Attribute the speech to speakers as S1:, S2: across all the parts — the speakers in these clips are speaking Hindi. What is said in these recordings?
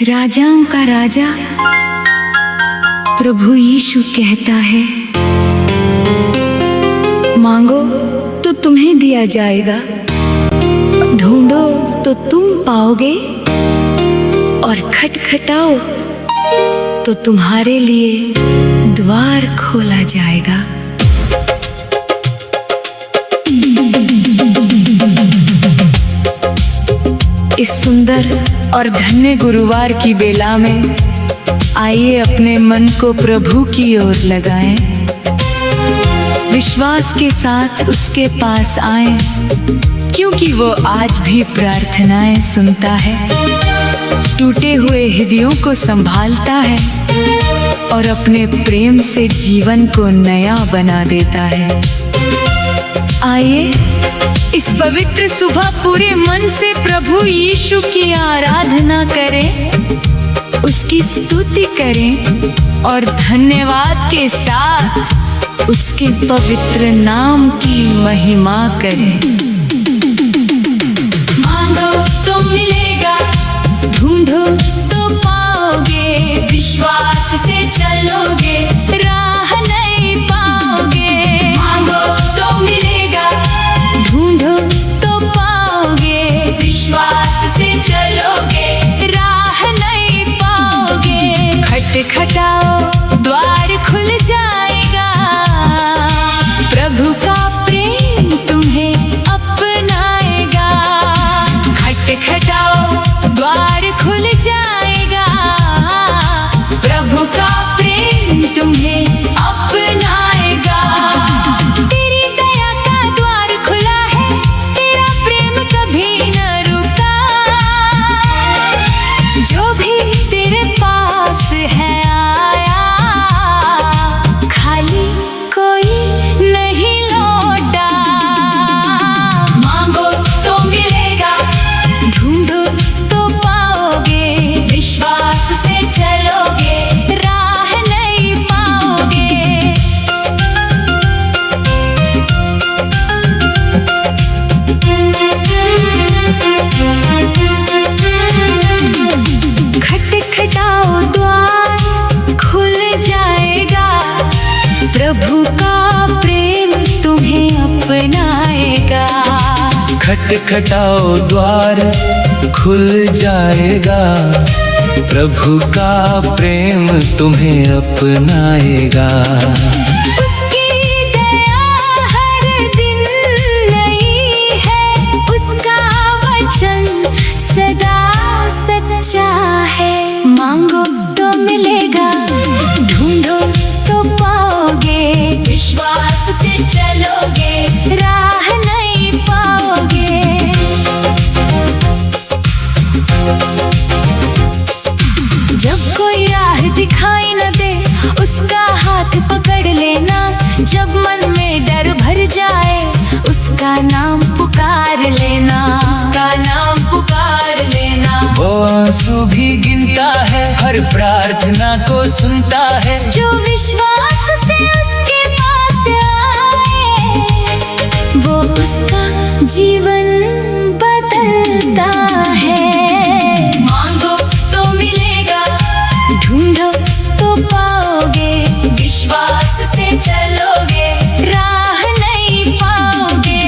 S1: राजाओं का राजा प्रभु यीशु कहता है, मांगो तो तुम्हें दिया जाएगा, ढूंढो तो तुम पाओगे, और खटखटाओ तो तुम्हारे लिए द्वार खोला जाएगा। इस सुंदर और धन्य गुरुवार की बेला में आइए अपने मन को प्रभु की ओर लगाएं, विश्वास के साथ उसके पास आएं, क्योंकि वो आज भी प्रार्थनाएं सुनता है, टूटे हुए हृदयों को संभालता है और अपने प्रेम से जीवन को नया बना देता है। आइए इस पवित्र सुबह पूरे मन से प्रभु यीशु की आराधना करें, उसकी स्तुति करें और धन्यवाद के साथ उसके पवित्र नाम की महिमा करें। मांगो तो मिलेगा, ढूंढो तो पाओगे, विश्वास से चलोगे राह नहीं पाओगे। मांगो तो मिलेगा, ढूंढो तो पाओगे, विश्वास से चलोगे राह नहीं पाओगे। खटखटाओ द्वार खुल जाएगा, प्रभु का प्रेम तुम्हें अपनाएगा। खटखटाओ द्वार खुल जाएगा, प्रभु का प्रेम तुम्हें अपनाएगा। तेरी दया का द्वार खुला है, तेरा प्रेम कभी न रुका, जो भी तेरे पास है आया, खाली कोई नहीं लौटा। मांगो तो मिलेगा, ढूंढो तो पाओगे, विश्वास से चलोगे राह नहीं पाओगे। खटखटाओ द्वार खुल जाएगा, प्रभु का प्रेम तुम्हें अपनाएगा।
S2: खटखटाओ द्वार खुल जाएगा, प्रभु का प्रेम तुम्हें अपनाएगा।
S1: उसकी दया हर दिन नई है, उसका वचन सदा सच्चा है। मांगो तो मिलेगा, ढूंढो तो पाओगे, विश्वास से चलोगे राह नहीं पाओगे। जब कोई राह दिखाई न दे, उसका हाथ पकड़ लेना, जब मन में डर भर जाए, उसका नाम पुकार लेना, उसका नाम पुकार लेना।
S2: वो आंसू भी गिनता है, हर प्रार्थना को सुनता है,
S1: जो विश्वास से उसके पास आए, वो उसका जीवन बदलता है। मांगो तो मिलेगा, ढूंढो तो पाओगे, विश्वास से चलोगे राह नहीं पाओगे।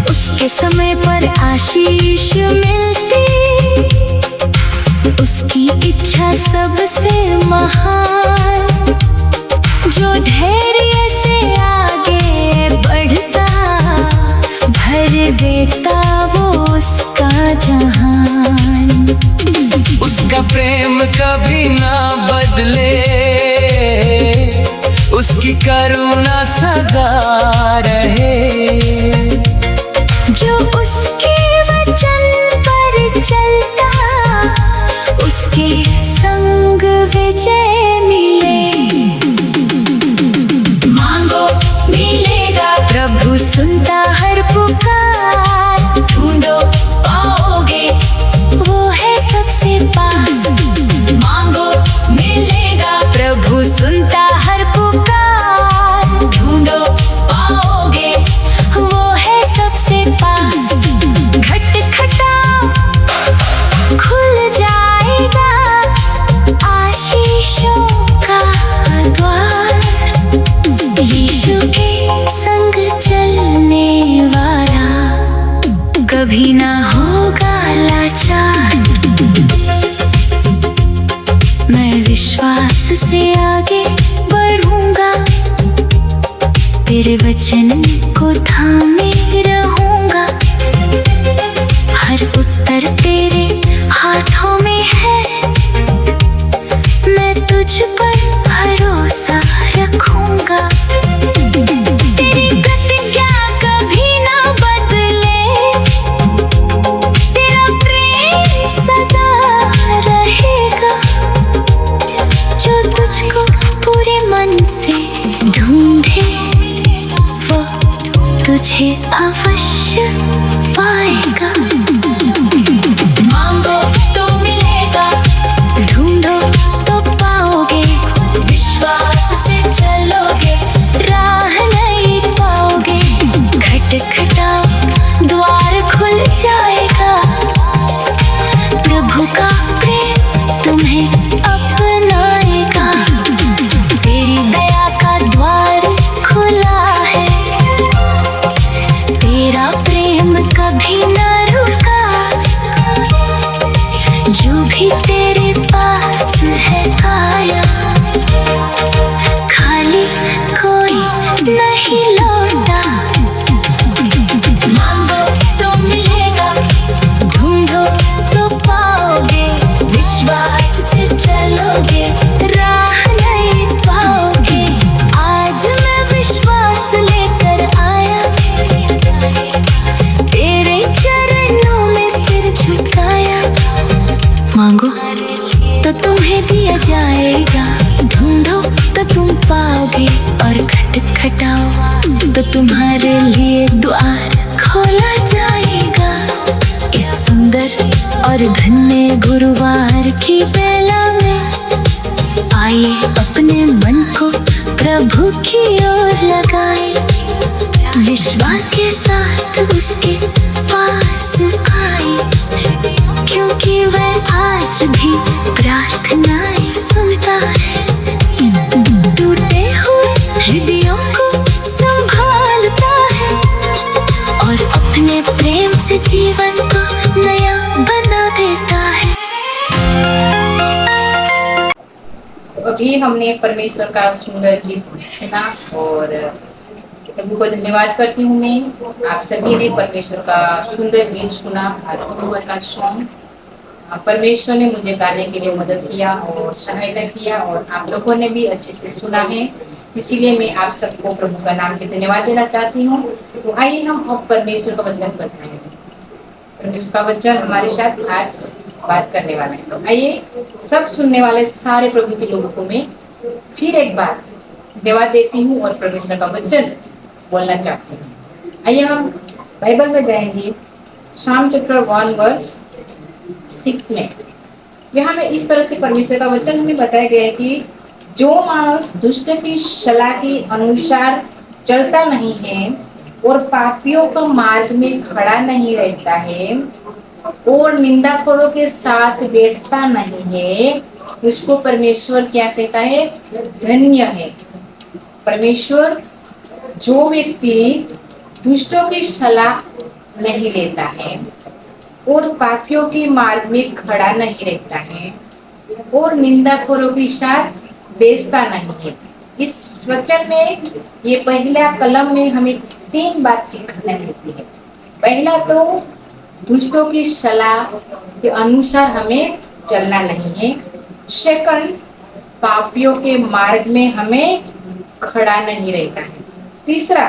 S1: उसके समय पर आशीष मिलती, उसकी इच्छा सबसे महान, जो धैर्य से आगे बढ़ता, भर देता वो उसका जहान।
S2: उसका प्रेम कभी ना बदले, उसकी करुणा सदा रहे,
S1: जो उसके वचन पर चलता, उसके संग विजय मिले। मांगो मिलेगा, प्रभु सुनता हर पुकार, ढूंढो पाओगे, वो है सबसे पास। मैं विश्वास से आगे बढ़ूंगा, तेरे वचन को थामे रहूंगा। हर उत्तर तेरे हाथों में है, मैं तुझ पर भरोसा रखूंगा। तेरी प्रतिज्ञा कभी ना बदले, तेरा प्रेम सदा रहेगा। जो तुझको पूरे मन से ढूंढे, वो तुझे अवश्य पाएगा। मांगो तो मिलेगा, ढूंढो तो पाओगे, विश्वास से चलोगे, राह नहीं पाओगे। खटखटाओ, द्वार खुल जाएगा, प्रभु का प्रेम तुम्हें अपनाएगा। तेरी दया का द्वार खुला है, तेरा प्रेम कभी न रुका। जो भी तेरे पास है आया, खाली कोई नहीं लौटा। मांगो तो मिलेगा, ढूंढो तो पाओगे, विश्वास से चलोगे, राह नहीं पाओगे। आज मैं विश्वास लेकर आया, तेरे चरणों में सिर झुकाया। मांगो तो तुम्हें दिया जाएगा, ढूंढो तो तुम पाओगे, और खटखटाओ तो तुम्हारे लिए द्वार खोला जाएगा। इस सुंदर और धन्य गुरुवार की बेला में आइए अपने मन को प्रभु की ओर लगाए, विश्वास के साथ उसके पास आए, क्योंकि वह आज भी प्रार्थनाएं सुनता है। टूटे हुए हृदयों को संभालता है, और अपने प्रेम से जीवन को नया बना देता है।
S3: अभी हमने परमेश्वर का सुंदर गीत सुना, और प्रभु को धन्यवाद करती हूँ मैं। आप सभी ने परमेश्वर का सुंदर गीत सुना, अक्टूबर का सॉन्ग। परमेश्वर ने मुझे गाने के लिए मदद किया और सहायता किया, और आप लोगों ने भी अच्छे से सुना है, इसीलिए मैं आप सबको प्रभु का नाम के धन्यवाद देना चाहती हूँ। तो आइए हम अब परमेश्वर का वचन पर जाएंगे। परमेश्वर का वचन हमारे साथ आज बात करने वाला है। तो आइए सब सुनने वाले सारे प्रभु के लोगों को मैं फिर एक बार धन्यवाद देती हूँ और परमेश्वर का वचन बोलना चाहती हूँ। आइए हम बाइबल में जाएंगे, शाम चैप्टर 1 वर्स 6 में। यहाँ में इस तरह से परमेश्वर का वचन हमें बताया गया है कि जो मानस दुष्ट की सलाह के अनुसार चलता नहीं है और पापियों का मार्ग में खड़ा नहीं रहता है और निंदाखोरों के साथ बैठता नहीं है, उसको परमेश्वर क्या कहता है? धन्य है। परमेश्वर जो व्यक्ति दुष्टों की सलाह नहीं लेता है और पापियों के मार्ग में खड़ा नहीं रहता है और निंदाखोरों के साथ बेचता नहीं है। इस वचन में ये पहला कलम में हमें 3 बात सीखने मिलती है। पहला तो दुष्टों की सलाह के अनुसार हमें चलना नहीं है। सेकंड, पापियों के मार्ग में हमें खड़ा नहीं रहता है। तीसरा,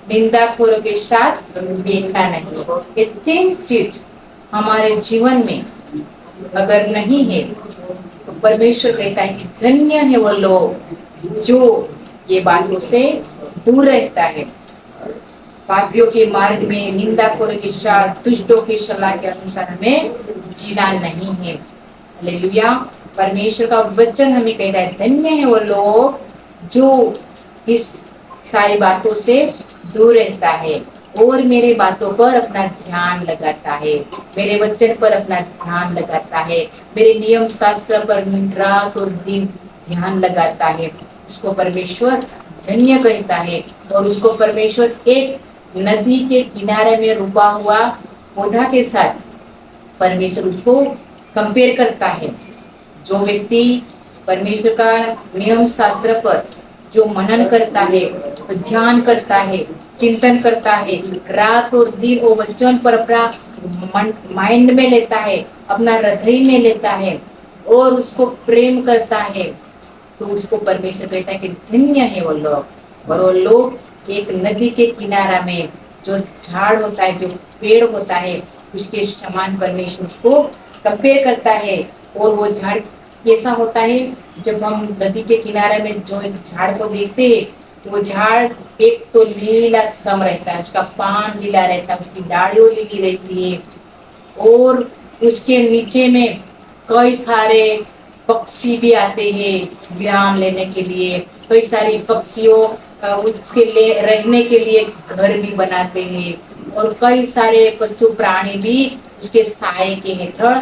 S3: निंदाखोरों के साथ बैठना नहीं है। ये 3 चीज हमारे जीवन में अगर नहीं है तो परमेश्वर कहता है कि धन्य है वो लोग जो ये बातों से दूर रहता है। पापियों के मार्ग में, निंदाखोरों के साथ, दुष्टों की सलाह के अनुसार हमें जीना नहीं है। हालेलुया। परमेश्वर का वचन हमें कहता है धन्य है वो लोग जो इस सारी बातों से दूर रहता है और मेरे बातों पर अपना ध्यान लगाता है, मेरे वचन पर अपना ध्यान लगाता है, मेरे नियम शास्त्र पर रात और दिन ध्यान लगाता है। उसको परमेश्वर धन्य कहता है। और उसको परमेश्वर एक नदी के किनारे में रुका हुआ पौधा के साथ परमेश्वर उसको कंपेयर करता है। जो व्यक्ति परमेश्वर का नियम शास्त्र पर जो मनन करता है, ध्यान करता है, चिंतन करता है, रात और दिन वो वचन पर अपना माइंड में लेता है, अपना हृदय में लेता है और उसको प्रेम करता है, तो उसको परमेश्वर कहता है कि धन्य है वो लोग। और वो लोग एक नदी के किनारा में जो झाड़ होता है, जो पेड़ होता है, उसके समान परमेश्वर उसको कंपेयर करता है। और वो झाड़ कैसा होता है? जब हम नदी के किनारे में जो एक झाड़ को देखते हैं, तो वो झाड़ एक तो लीला सम रहता है, उसका पान लीला रहता है, उसकी डालियों लीली रहती है, और उसके नीचे में कई सारे पक्षी भी आते हैं विराम लेने के लिए। कई सारे पक्षियों उसके लिए रहने के लिए घर भी बनाते हैं, और कई सारे पशु प्राणी भी उसके साए के हेठड़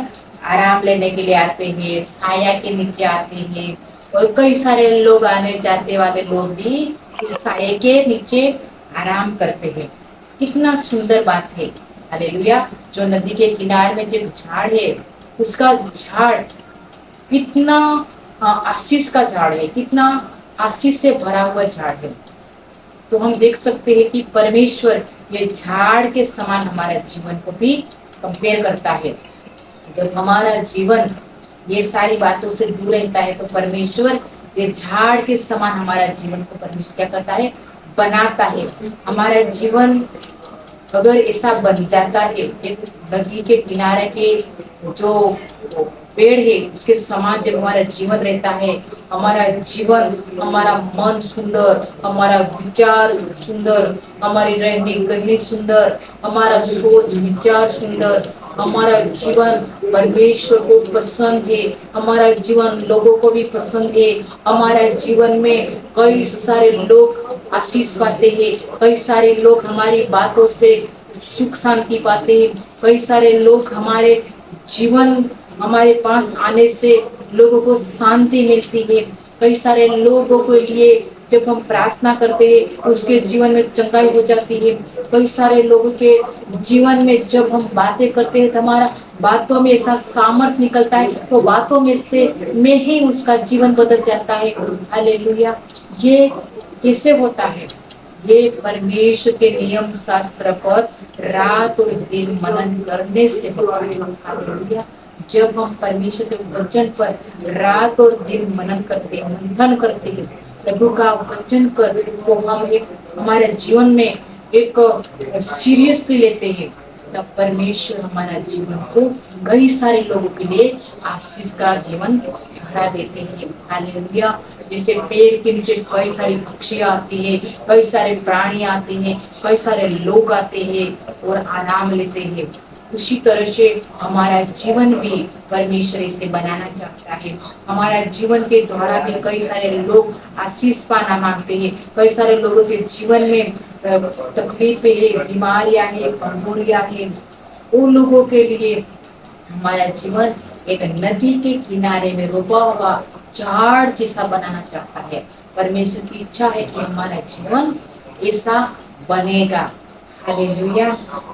S3: आराम लेने के लिए आते हैं, साया के नीचे आते हैं। और कई सारे लोग आने जाते वाले लोग भी उस साए के नीचे आराम करते हैं। कितना सुंदर बात है। हालेलुया। जो नदी के किनारे में जो झाड़ है, उसका झाड़ कितना आशीष का झाड़ है, कितना आशीष से भरा हुआ झाड़ है। तो हम देख सकते हैं कि परमेश्वर ये झाड़ के समान हमारे जीवन को भी कंपेयर करता है। जब हमारा जीवन ये सारी बातों से दूर रहता है, तो परमेश्वर ये झाड़ के समान हमारा जीवन को परमेश्वर क्या करता है? बनाता है। हमारा जीवन अगर ऐसा बन जाता है, एक नदी के किनारे के जो पेड़ है उसके समान जब हमारा जीवन रहता है, हमारा जीवन, हमारा मन सुंदर, हमारा विचार सुंदर, हमारी रहनी कहनी सुंदर, हमारा सोच विचार सुंदर, हमारा जीवन परमेश्वर को पसंद है, हमारा जीवन लोगों को भी पसंद है, हमारा जीवन में कई सारे लोग आशीष पाते हैं, कई सारे लोग हमारी बातों से सुख शांति पाते हैं, कई सारे लोग हमारे जीवन हमारे पास आने से लोगों को शांति मिलती है। कई सारे लोगों के लिए जब हम प्रार्थना करते हैं तो उसके जीवन में चंगाई हो जाती है। कई सारे लोगों के जीवन में जब हम बातें करते हैं तो हमारा बातों में ऐसा सामर्थ निकलता है, तो बातों में से में ही उसका जीवन बदल जाता है। हालेलुया। ये कैसे होता है? ये परमेश्वर के नियम शास्त्र पर रात और दिन मनन करने से होता है। हालेलुया। जब हम परमेश्वर के वचन पर रात और दिन मनन करते हैं, मंथन करते हैं, प्रभु का वचन कर, तो हम एक हमारे जीवन में एक सीरियसली लेते हैं, तब परमेश्वर हमारा जीवन को कई सारे लोगों के लिए आशीष का जीवन भरा देते हैं। हालेलुया। जैसे पेड़ के नीचे कई सारी पक्षियाँ आती है, कई सारे प्राणी आते हैं, कई सारे लोग आते हैं और आराम लेते हैं, उसी तरह से हमारा जीवन भी परमेश्वर इसे बनाना चाहता है। हमारा जीवन के द्वारा भी कई सारे लोग आशीष पाना मांगते हैं। कई सारे लोगों के जीवन में तकलीफें है, बीमारियां है, कमजोरियां है, उन लोगों के लिए हमारा जीवन एक नदी के किनारे में रोपा हुआ झाड़ जैसा बनाना चाहता है। परमेश्वर की इच्छा है कि हमारा जीवन ऐसा बनेगा। हालेलुया।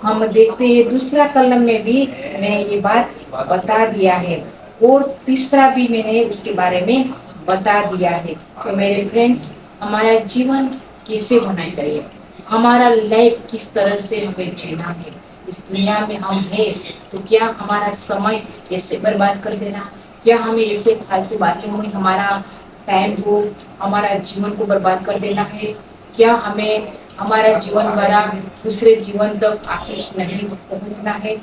S3: हम देखते हैं दूसरा कलम में भी मैंने ये बात बता दिया है, और तीसरा भी मैंने उसके बारे में बता दिया है। तो मेरे फ्रेंड्स, हमारा जीवन कैसे होना चाहिए, हमारा लाइफ किस तरह से हमें जीना है, इस दुनिया में हम हैं तो क्या हमारा समय ऐसे बर्बाद कर देना, क्या हमें ऐसे फालतू बातें में हमारा टाइम को, हमारा जीवन को बर्बाद कर देना है? क्या हमें हमारा जीवन द्वारा दूसरे जीवन तक आशीष नहीं पहुंचना है?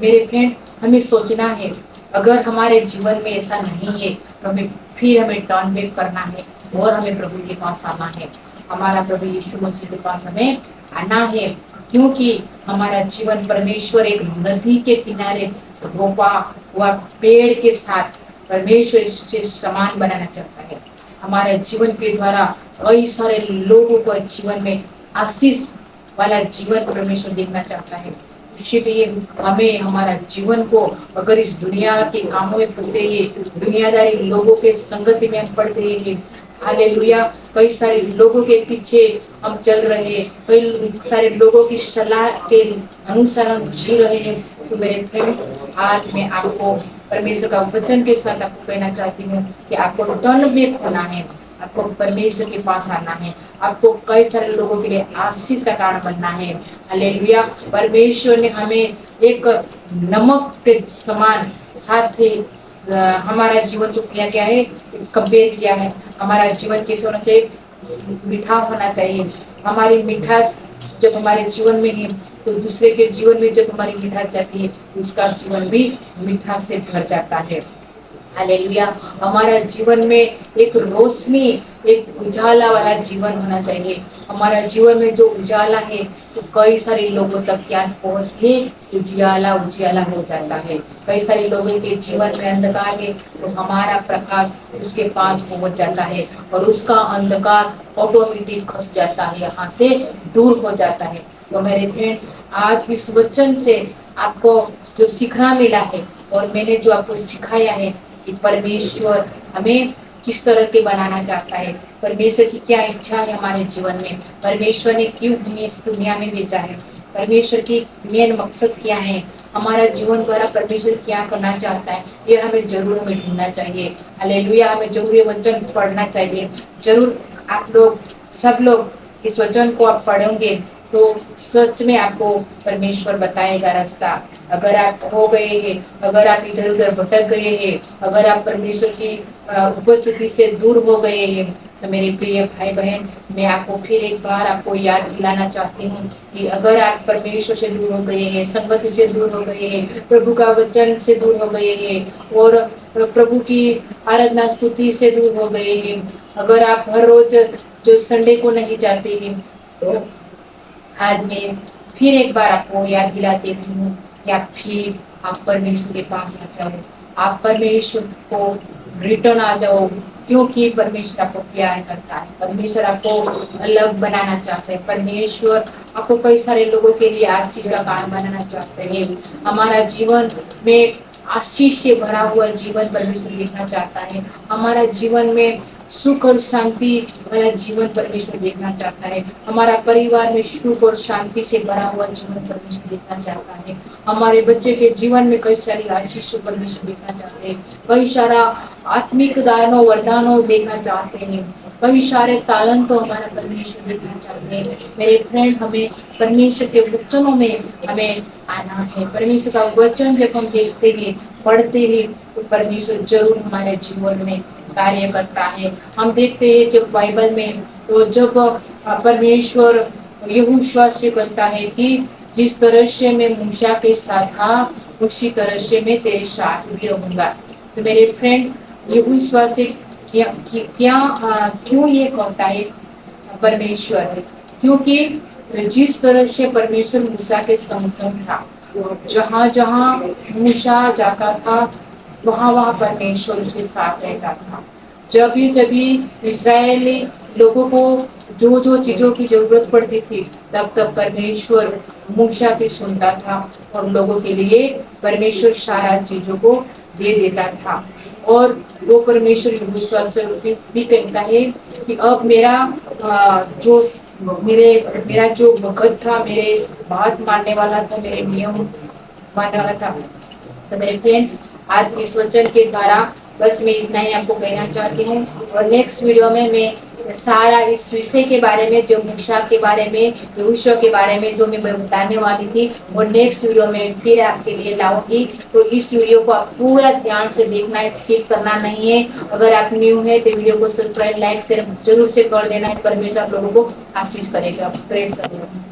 S3: मेरे फ्रेंड, हमें सोचना है, अगर हमारे जीवन में ऐसा नहीं है तो हमें टर्न बैक करना है और हमें प्रभु के पास आना है। हमारा प्रभु यीशु मसीह के पास हमें आना है, क्योंकि हमारा जीवन परमेश्वर एक नदी के किनारे रोपा हुआ पेड़ के साथ परमेश्वर से समान बनाना चाहता है। हमारे जीवन के द्वारा कई सारे लोगों को जीवन में आशीष वाला जीवन परमेश्वर देखना चाहता है। इसीलिए हमें हमारा जीवन को, अगर इस दुनिया के कामों में फंसे ये दुनियादारी लोगों के संगति में हम पड़ गए हैं, हालेलुया, कई सारे लोगों के पीछे हम चल रहे हैं, कई सारे लोगों की सलाह के अनुसार हम जी रहे हैं, तो मेरे फ्रेंड्स, आज मैं आपको परमेश्वर का वचन के साथ आपको कहना चाहती हूँ कि आपको टर्न बैक होना है, आपको परमेश्वर के पास आना है, आपको कई सारे लोगों के लिए आशीष का कारण बनना है। हालेलुया। परमेश्वर ने हमें एक नमक के समान साथ ही हमारा जीवन तो किया क्या है, कंपेयर किया है। हमारा जीवन कैसे होना चाहिए, मीठा होना चाहिए। हमारी मिठास जब हमारे जीवन में है तो दूसरे के जीवन में जब हमारी मिठास जाती है उसका जीवन भी मिठास से भर जाता है। हालेलुया। हमारा जीवन में एक रोशनी, एक उजाला वाला जीवन होना चाहिए। हमारा जीवन में जो उजाला है तो कई सारे लोगों तक ज्ञान पहुंच के उजियाला उजियाला हो जाता है। कई सारे लोगों के जीवन में अंधकार है तो हमारा प्रकाश उसके पास पहुंच जाता है और उसका अंधकार ऑटोमेटिक खस जाता है, यहाँ से दूर हो जाता है। तो मेरे फ्रेंड, आज इस वचन से आपको जो सीखना मिला है और मैंने जो आपको सिखाया है कि परमेश्वर हमें किस तरह के बनाना चाहता है, परमेश्वर की क्या इच्छा है हमारे जीवन में, परमेश्वर ने क्यों हमें इस दुनिया में भेजा है, परमेश्वर की मेन मकसद क्या है, हमारा जीवन द्वारा परमेश्वर क्या करना चाहता है, ये हमें ढूंढना चाहिए। हालेलुया। हमें जरूर ये वचन पढ़ना चाहिए। जरूर आप लोग, सब लोग इस वचन को आप पढ़ेंगे तो सच में आपको परमेश्वर बताएगा रास्ता। अगर आप खो गए हैं, अगर आप इधर उधर भटक गए हैं, अगर आप परमेश्वर की उपस्थिति से दूर हो गए हैं, तो मेरे प्रिय भाई बहन, मैं आपको फिर एक बार आपको याद दिलाना चाहती हूँ कि अगर आप परमेश्वर से दूर हो गए हैं, संगति से दूर हो गए हैं, प्रभु का वचन से दूर हो गए हैं और प्रभु की आराधना स्तुति से दूर हो गए हैं, अगर आप हर रोज जो संडे को नहीं जाते हैं, तो आज मैं फिर एक बार आपको याद दिला देती हूँ कि आप परमेश्वर के पास आ जाओ, आप परमेश्वर को रिटर्न आ जाओ, क्योंकि परमेश्वर आपको प्यार करता है, परमेश्वर आपको अलग बनाना चाहता है, परमेश्वर आपको कई सारे लोगों के लिए आशीष का कारण बनाना चाहते हैं। हमारा जीवन में आशीष से भरा हुआ जीवन परमेश्वर देखना चाहता है। हमारा जीवन में सुख और शांति वाला जीवन परमेश्वर देखना चाहता है। हमारा परिवार में सुख और शांति से भरा हुआ जीवन परमेश्वर देखना चाहता है। हमारे बच्चे के जीवन में कई सारी आशीष परमेश्वर देखना चाहते हैं। कई सारा आत्मिक दानों वरदानों देखना चाहते हैं। कई सारे तालन को हमारा परमेश्वर देखना चाहते हैं। मेरे फ्रेंड, हमें परमेश्वर के वचनों में हमें आना है। परमेश्वर का वचन जब हम देखते हैं, पढ़ते हैं, तो परमेश्वर जरूर हमारे जीवन में कार्य करता है। हम देखते हैं जब बाइबल में, तो जब परमेश्वर यहोशू से कहता है कि जिस तरह से मैं मूसा के साथ था उसी तरह से मैं तेरे साथ भी रहूंगा। तो मेरे फ्रेंड, यहोशू से क्यों ये कहता है परमेश्वर, क्योंकि जिस तरह से परमेश्वर मूसा के संग था, जहाँ जहाँ मूसा जाता था वहाँ वहाँ परमेश्वर उसके साथ रहता था। जब भी इस्राएली लोगों को जो जो चीजों की जरूरत पड़ती थी, तब तब परमेश्वर मूसा की सुनता था और लोगों के लिए परमेश्वर सारा चीजों को दे देता था। और वो परमेश्वर विश्वास से भी कहता है कि अब मेरा जो भगत था, मेरे बात मानने वाला था, मेरे नियम मानने वाला था। तो मेरे फ्रेंड्स, आज इस वचन के द्वारा बस मैं इतना ही आपको कहना चाहती हूँ और नेक्स्ट वीडियो में मैं सारा इस विषय के बारे में, जो मूसा के बारे में, यहोशू के बारे में जो मैं बताने वाली थी, और नेक्स्ट वीडियो में फिर आपके लिए लाऊंगी। तो इस वीडियो को आप पूरा ध्यान से देखना है, स्किप करना नहीं है। अगर आप न्यू है तो वीडियो को सब्सक्राइब, लाइक, शेयर जरूर से कर देना है। परमेश्वर आप लोगों को आशीष करेगा। प्रेज करेगा।